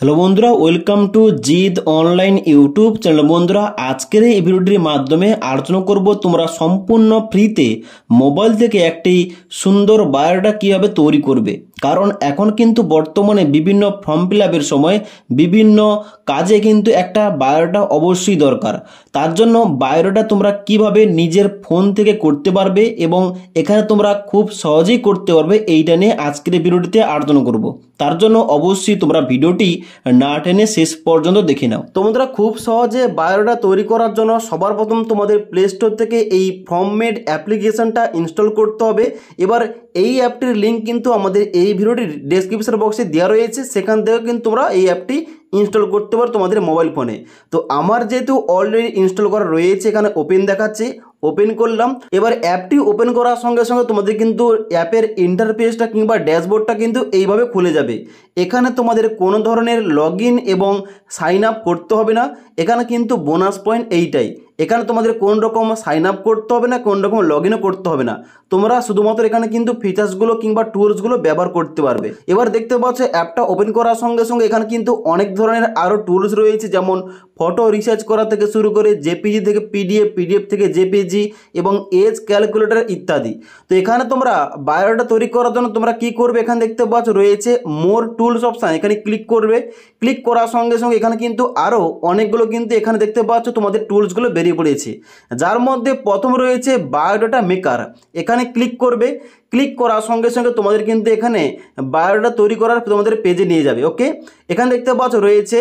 Hello বন্ধুরা, welcome to Gide online YouTube channel. বন্ধুরা, আজকের এই ভিডিওটির মাধ্যমে আলোচনা করব তোমরা সম্পূর্ণ ফ্রিতে মোবাইল থেকে একটি সুন্দর বায়োডাটা কিভাবে তৈরি করবে। কারণ এখন কিন্তু বর্তমানে বিভিন্ন ফর্ম ফিল আপের সময় বিভিন্ন কাজে কিন্তু একটা বায়োডাটা অবশ্যই দরকার। তার জন্য বায়োডাটা তোমরা কিভাবে নিজের ফোন থেকে করতে পারবে এবং এখানে তোমরা খুব সহজেই করতে পারবে, এইটা নিয়ে আজকের এই ভিডিওটিতে আলোচনা করব। তার জন্য অবশ্যই তোমরা ভিডিওটি না টেনে শেষ পর্যন্ত দেখে নাও। তোমরা খুব সহজে বায়োডাটা তৈরি করার জন্য সবার প্রথম তোমাদের প্লে স্টোর থেকে এই ফর্মমেড অ্যাপ্লিকেশনটা ইনস্টল করতে হবে। এবার এই অ্যাপটির লিঙ্ক কিন্তু আমাদের এই ভিডিওটির ডেসক্রিপশন বক্সে দেওয়া রয়েছে, সেখান থেকে কিন্তু তোমরা এই অ্যাপটি ইনস্টল করতে পারো তোমাদের মোবাইল ফোনে। তো আমার যেহেতু অলরেডি ইনস্টল করা রয়েছে, এখানে ওপেন দেখাচ্ছে, ওপেন করলাম। এবার অ্যাপটি ওপেন করার সঙ্গে সঙ্গে তোমাদের কিন্তু অ্যাপের ইন্টারফেসটা কিংবা ড্যাশবোর্ডটা কিন্তু এইভাবে খুলে যাবে। এখানে তোমাদের কোনো ধরনের লগ ইন এবং সাইন আপ করতে হবে না। এখানে কিন্তু বোনাস পয়েন্ট এইটাই, এখানে তোমাদের কোন রকম সাইন আপ করতে হবে না, কোন রকম লগ ইনও করতে হবে না। তোমরা শুধুমাত্র এখানে কিন্তু ফিচার্সগুলো কিংবা টুলসগুলো ব্যবহার করতে পারবে। এবার দেখতে পাচ্ছ অ্যাপটা ওপেন করার সঙ্গে সঙ্গে এখানে কিন্তু অনেক ধরনের আরও টুলস রয়েছে, যেমন ফটো রিসার্চ করা থেকে শুরু করে জেপিজি থেকে পিডিএফ, পিডিএফ থেকে জেপিজি এবং এজ ক্যালকুলেটর ইত্যাদি। তো এখানে তোমরা বায়োডাটা তৈরি করার জন্য তোমরা কি করবে, এখানে দেখতে পাচ্ছ রয়েছে মোর টুলস অপশান, এখানে ক্লিক করবে। ক্লিক করার সঙ্গে সঙ্গে এখানে কিন্তু আরও অনেকগুলো কিন্তু এখানে দেখতে পাচ্ছ তোমাদের টুলসগুলো বেরিয়ে পড়েছে, যার মধ্যে প্রথম রয়েছে বায়োডাটা মেকার। এখানে ক্লিক করবে। ক্লিক করার সঙ্গে সঙ্গে তোমাদের কিন্তু এখানে বায়োডাটা তৈরি করার তোমাদের পেজে নিয়ে যাবে। ওকে, এখানে দেখতে পাচ্ছ রয়েছে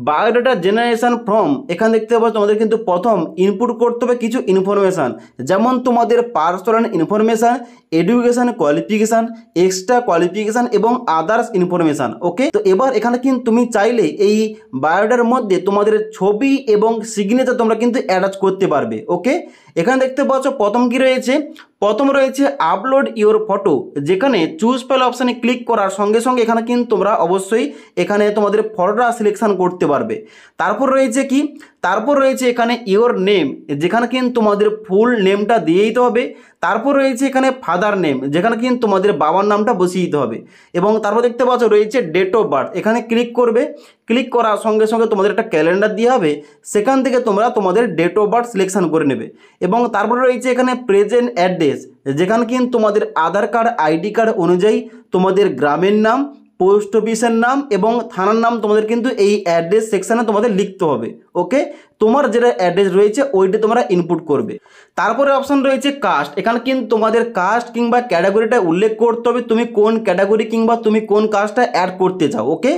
বায়োডাটা জেনারেশন ফর্ম। এখানে দেখতে পাচ্ছ তোমাদের কিন্তু প্রথম ইনপুট করতে হবে কিছু ইনফরমেশান, যেমন তোমাদের personal information, education qualification, extra qualification এবং আদার্স ইনফরমেশান। ওকে, তো এবার এখানে কিন্তু তুমি চাইলে এই বায়োডাটার মধ্যে তোমাদের ছবি এবং সিগনেচার তোমরা কিন্তু অ্যাটাচ করতে পারবে। ওকে, এখানে দেখতে পাচ্ছ প্রথম কি রয়েছে, প্রথম রয়েছে আপলোড ইওর ফটো, যেখানে চুজ ফাইল অপশানে ক্লিক করার সঙ্গে সঙ্গে এখানে কিন্তু তোমরা অবশ্যই এখানে তোমাদের ফটোটা সিলেকশন করতে পারবে। তারপর রয়েছে কি, তারপর রয়েছে এখানে ইওর নেম, যেখানে কিন্তু তোমাদের ফুল নেমটা দিয়ে দিতে হবে। তারপর রয়েছে এখানে ফাদার নেম, যেখানে কিন্তু তোমাদের বাবার নামটা বসিয়ে দিতে হবে। এবং তারপর দেখতে পাচ্ছ রয়েছে ডেট অফ বার্থ, এখানে ক্লিক করবে। ক্লিক করার সঙ্গে সঙ্গে তোমাদের একটা ক্যালেন্ডার দিয়ে হবে, সেখান থেকে তোমরা তোমাদের ডেট অফ বার্থ সিলেকশন করে নেবে। এবং তারপরে রয়েছে এখানে প্রেজেন্ট অ্যাড্রেস, যেখানে কিন্তু তোমাদের আধার কার্ড আইডি কার্ড অনুযায়ী তোমাদের গ্রামের নাম, পোস্ট অফিসের নাম এবং থানার নাম তোমাদের কিন্তু এই অ্যাড্রেস সেকশানে তোমাদের লিখতে হবে। ওকে, তোমার যেটা অ্যাড্রেস রয়েছে ওইটা তোমরা ইনপুট করবে। তারপরে অপশান রয়েছে কাস্ট, এখানে কিন্তু তোমাদের কাস্ট কিংবা ক্যাটাগরিটা উল্লেখ করতে হবে, তুমি কোন ক্যাটাগরি কিংবা তুমি কোন কাস্টটা অ্যাড করতে চাও। ওকে,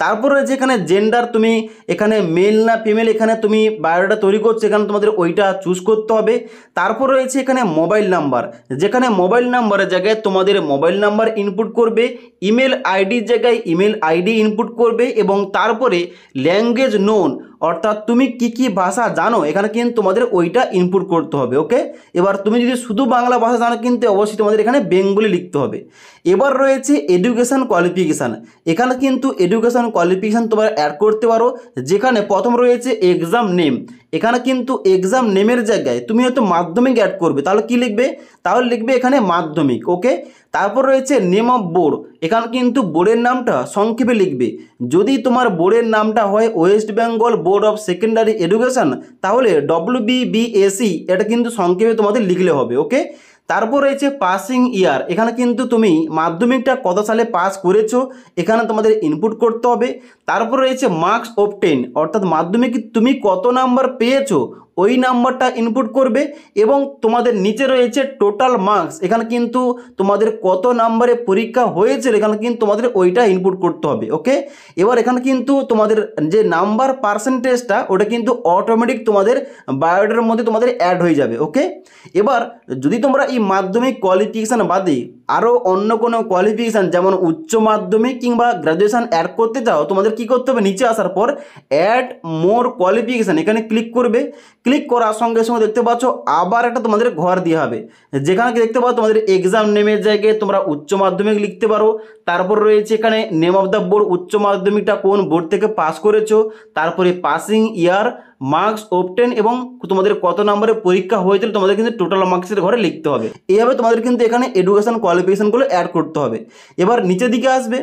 তারপর রয়েছে এখানে জেন্ডার, তুমি এখানে মেল না ফিমেল, এখানে তুমি বায়োডাটা তৈরি করছো, এখানে তোমাদের ওইটা চুজ করতে হবে। তারপর রয়েছে এখানে মোবাইল নাম্বার, যেখানে মোবাইল নাম্বারের জায়গায় তোমাদের মোবাইল নাম্বার ইনপুট করবে, ইমেল আইডির জায়গায় ইমেল আইডি ইনপুট করবে এবং তারপরে ল্যাঙ্গুয়েজ নোন, অর্থাৎ তুমি কি কি ভাষা জানো এখানে কিন্তু তোমাদের ওইটা ইনপুট করতে হবে। ওকে, এবার তুমি যদি শুধু বাংলা ভাষা জানো কিন্তু অবশ্যই তোমাদের এখানে বেঙ্গলি লিখতে হবে। এবার রয়েছে এডুকেশান কোয়ালিফিকেশান, এখানে কিন্তু এডুকেশান কোয়ালিফিকেশান তোমরা অ্যাড করতে পারো, যেখানে প্রথম রয়েছে এক্সাম নেম, এখানে কিন্তু এক্সাম নেমের জায়গায় তুমি হয়তো মাধ্যমিক অ্যাড করবে, তাহলে কি লিখবে, তাহলে লিখবে এখানে মাধ্যমিক। ওকে, তারপর রয়েছে নেম অফ বোর্ড, এখানে কিন্তু বোর্ডের নামটা সংক্ষেপে লিখবে। যদি তোমার বোর্ডের নামটা হয় West Bengal board of secondary education, তাহলে WBBSE এটা কিন্তু সংক্ষেপে তোমাদের লিখলে হবে। ওকে, তারপর রয়েছে পাসিং ইয়ার, এখানে কিন্তু তুমি মাধ্যমিকটা কত সালে পাস করেছো এখানে তোমাদের ইনপুট করতে হবে। তারপর রয়েছে মার্কস অফ 10, অর্থাৎ মাধ্যমিকে তুমি কত নাম্বার পেয়েছো ওই নাম্বারটা ইনপুট করবে। এবং তোমাদের নিচে রয়েছে টোটাল মার্কস, এখানে কিন্তু তোমাদের কত নাম্বারে পরীক্ষা হয়েছিল এখানে কিন্তু তোমাদের ওইটা ইনপুট করতে হবে। ওকে, এবার এখানে কিন্তু তোমাদের যে নাম্বার পার্সেন্টেজটা ওটা কিন্তু অটোমেটিক তোমাদের বায়োডাটার মধ্যে তোমাদের অ্যাড হয়ে যাবে। ওকে, এবার যদি তোমরা এই মাধ্যমিক কোয়ালিফিকেশান বাদে আরও অন্য কোনো কোয়ালিফিকেশান যেমন উচ্চ মাধ্যমিক কিংবা গ্র্যাজুয়েশান অ্যাড করতে চাও, তোমাদের কী করতে হবে, নিচে আসার পর অ্যাড মোর কোয়ালিফিকেশান এখানে ক্লিক করবে। ক্লিক করার সঙ্গে সঙ্গে দেখতে পাচ্ছ আবার একটা তোমাদের ঘর দেওয়া হবে, যেখানে দেখতে পাচ্ছ তোমাদের এক্সাম নেমের জায়গায় তোমরা উচ্চ মাধ্যমিক লিখতে পারো। তারপর রয়েছে এখানে নেম অফ দ্য বোর্ড, উচ্চ মাধ্যমিকটা কোন বোর্ড থেকে পাস করেছো, তারপরে পাসিং ইয়ার মার্কস অবটেন এবং তোমাদের কত নম্বরে পরীক্ষা হয়েছিল তোমাদের কিন্তু টোটাল মার্কসের ঘরে লিখতে হবে। এইভাবে তোমাদের কিন্তু এখানে এডুকেশন কোয়ালিফিকেশনগুলো অ্যাড করতে হবে। এবার নিচের দিকে আসবে,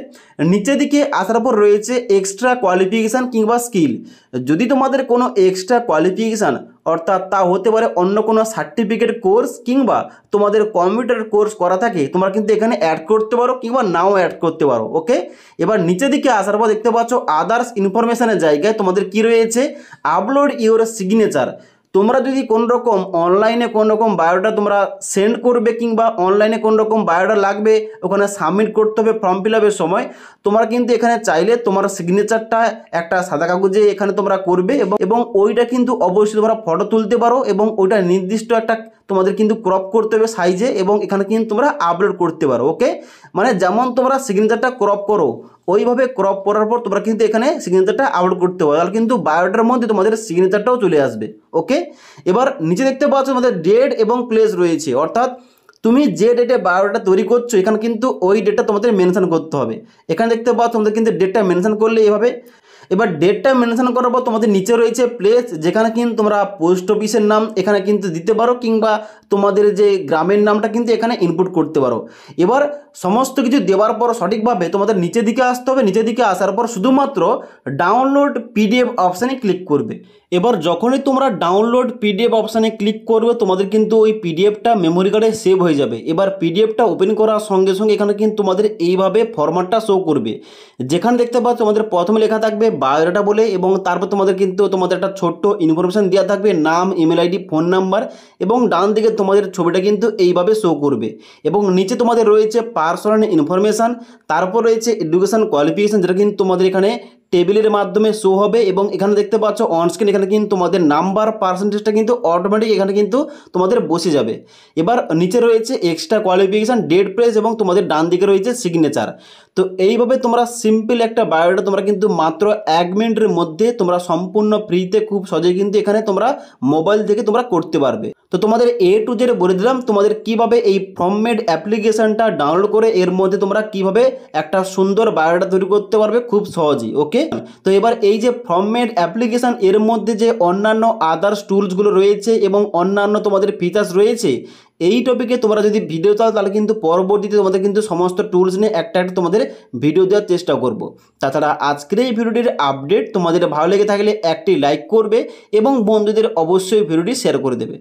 নিচের দিকে আসার পর রয়েছে এক্সট্রা কোয়ালিফিকেশান কিংবা স্কিল। যদি তোমাদের কোনো এক্সট্রা কোয়ালিফিকেশান অর্থাৎ তা হতে পারে অন্য কোনো সার্টিফিকেট কোর্স কিংবা তোমাদের কম্পিউটার কোর্স করা থাকে, তোমরা কিন্তু এখানে অ্যাড করতে পারো কিংবা নাও অ্যাড করতে পারো। ওকে, এবার নিচের দিকে আসার পর দেখতে পাচ্ছ আদার্স ইনফরমেশনের জায়গায় তোমাদের কি রয়েছে, আপলোড ইউর সিগনেচার। তোমরা যদি কোনো রকম অনলাইনে কোনো রকম বায়োডাটা তোমরা সেন্ড করবে কিংবা অনলাইনে কোনো রকম বায়োডাটা লাগবে, ওখানে সাবমিট করতে হবে ফর্ম ফিল আপের সময়, তোমরা কিন্তু এখানে চাইলে তোমার সিগনেচারটা একটা সাদা কাগজে এখানে তোমরা করবে এবং ওইটা কিন্তু অবশ্যই তোমরা ফটো তুলতে পারো এবং ওইটা নির্দিষ্ট একটা তোমাদের কিন্তু ক্রপ করতে হবে সাইজে এবং এখানে কিন্তু তোমরা আপলোড করতে পারো। ওকে, মানে যেমন তোমরা সিগনেচারটা ক্রপ করো ওইভাবে ক্রপ করার পর তোমরা কিন্তু এখানে সিগনেচারটা আপলোড করতে পারো, তাহলে কিন্তু বায়োডাটার মধ্যে তোমাদের সিগনেচারটাও চলে আসবে। ওকে, এবার নিচে দেখতে পাচ্ছ তোমাদের ডেট এবং প্লেস রয়েছে, অর্থাৎ তুমি যে ডেটে বায়োডাটা তৈরি করছো এখানে কিন্তু ওই ডেটটা তোমাদের মেনশন করতে হবে। এখানে দেখতে পাচ্ছ তোমাদের কিন্তু ডেটটা মেনশন করলে এভাবে। এবার ডেটটা মেনশন করার পর তোমাদের নিচে রয়েছে প্লেস, যেখানে কিন্তু তোমরা পোস্ট অফিসের নাম এখানে কিন্তু দিতে পারো কিংবা তোমাদের যে গ্রামের নামটা কিন্তু এখানে ইনপুট করতে পারো। এবার সমস্ত কিছু দেওয়ার পর সঠিকভাবে তোমাদের নিচের দিকে আসতে হবে। নিচের দিকে আসার পর শুধুমাত্র ডাউনলোড পিডিএফ অপশানে ক্লিক করবে। এবার যখনই তোমরা ডাউনলোড পিডিএফ অপশানে ক্লিক করবে তোমাদের কিন্তু ওই পিডিএফটা মেমোরি কার্ডে সেভ হয়ে যাবে। এবার পিডিএফটা ওপেন করার সঙ্গে সঙ্গে এখানে কিন্তু তোমাদের এইভাবে ফরম্যাটটা শো করবে, যেখানে দেখতে পাচ্ছ তোমাদের প্রথমে লেখা থাকবে বায়োডাটা বলে এবং তারপর তোমাদের কিন্তু তোমাদের একটা ছোট্ট ইনফরমেশান দেওয়া থাকবে, নাম, ইমেল আইডি, ফোন নাম্বার এবং ডান দিকে তোমাদের ছবিটা কিন্তু এইভাবে শো করবে এবং নিচে তোমাদের রয়েছে পার্সোনাল ইনফরমেশান, তারপর রয়েছে এডুকেশন কোয়ালিফিকেশান যেটা কিন্তু তোমাদের এখানে টেবিলের মাধ্যমে শো হবে এবং এখানে দেখতে পাচ্ছ অনস্ক্রিন এখানে কিন্তু তোমাদের নাম্বার পার্সেন্টেজটা কিন্তু অটোমেটিক এখানে কিন্তু তোমাদের বসে যাবে। এবার নিচে রয়েছে এক্সট্রা কোয়ালিফিকেশান, ডেট, প্লেস এবং তোমাদের ডান দিকে রয়েছে সিগনেচার। তো এইভাবে তোমরা সিম্পল একটা বায়োডাটা তোমরা কিন্তু মাত্র 1 মিনিটের মধ্যে তোমরা সম্পূর্ণ ফ্রিতে খুব সহজেই কিন্তু এখানে তোমরা মোবাইল থেকে তোমরা করতে পারবে। তো তোমাদের A to Z বলে দিলাম তোমাদের কিভাবে এই ফর্মমেড অ্যাপ্লিকেশনটা ডাউনলোড করে এর মধ্যে তোমরা কিভাবে একটা সুন্দর বায়োডাটা তৈরি করতে পারবে খুব সহজেই। ওকে, তো এবার এই যে ফর্মমেড অ্যাপ্লিকেশন এর মধ্যে যে অন্যান্য আদার্স টুলসগুলো রয়েছে এবং অন্যান্য তোমাদের ফিচার্স রয়েছে, এই টপিকে তোমরা যদি ভিডিও চাও তাহলে কিন্তু পরবর্তীতে তোমাদের কিন্তু সমস্ত টুলস নিয়ে একটা তোমাদের ভিডিও দেওয়ার চেষ্টা করব। তাছাড়া আজকের এই ভিডিওটির আপডেট তোমাদের ভালো লেগে থাকলে একটি লাইক করবে এবং বন্ধুদের অবশ্যই ভিডিওটি শেয়ার করে দেবে।